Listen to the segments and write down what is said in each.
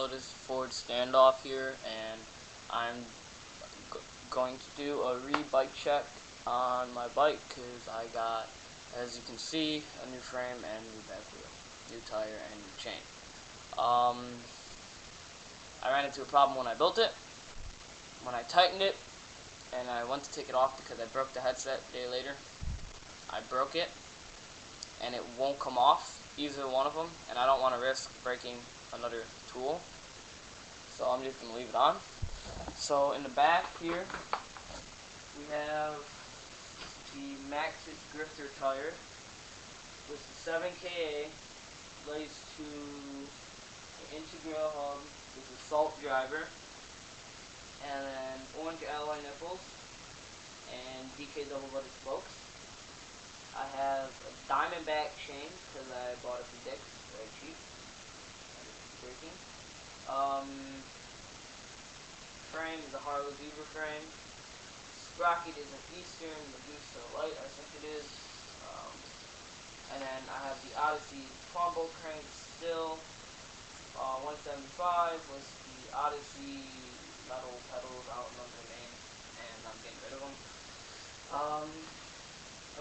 Hello, this is Ford Standoff here, and I'm going to do a re-bike check on my bike because I got, as you can see, a new frame and new back wheel, new tire and new chain. I ran into a problem when I built it. When I tightened it and I went to take it off because I broke the headset a day later, I broke it and it won't come off, either one of them, and I don't want to risk breaking another tool. So I'm just going to leave it on. So in the back here, we have the Maxxis Grifter tire with the 7KA laced to the integral hub with the salt driver, and then orange alloy nipples and DK double butted spokes. I have a Diamondback chain because I bought it from Dick's, very cheap. And it's breaking. Frame is a Harlow Zebra frame. Sprocket is an Eastern Medusa Light, I think it is. And then I have the Odyssey farm bolt crank still. 175 was the Odyssey metal pedals, I don't remember the name, and I'm getting rid of them.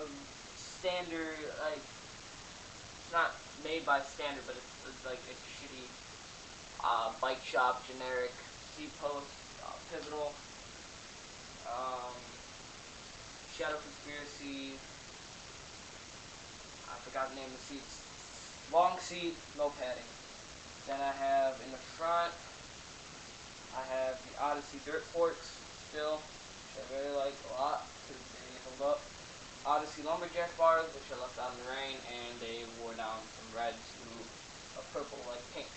A standard, like, it's not made by Standard, but it's like a shitty bike shop generic seat post, pivotal, Shadow Conspiracy, I forgot the name of the seats, long seat, no padding. Then I have in the front, I have the Odyssey dirt forks still, which I really like a lot because they hold up. Odyssey lumberjack bars, which I left out in the rain, and they wore down from red to a purple like pink.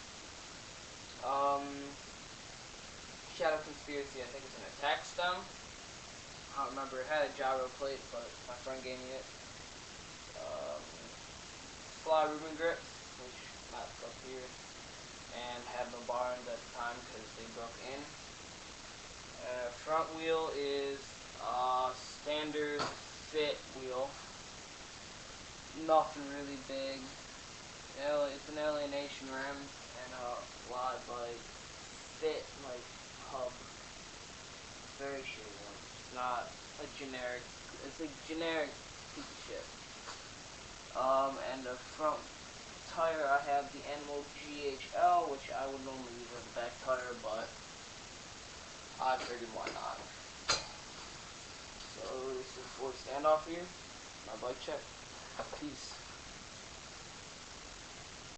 Shadow Conspiracy, I think it's an attack stem. I don't remember, it had a gyro plate, but my friend gave me it. Fly Ruben grips, which Matt up here, and had no bar ends at the time because they broke in. Front wheel is standard fit wheel, nothing really big. It's an Alienation rim and a live like fit like hub. Very shitty one. It's not a generic. It's a generic piece of shit. And the front tire, I have the Animal GHL, which I would normally use as a back tire, but I figured why not. So this is Ford Standoff here, my bike check. Peace.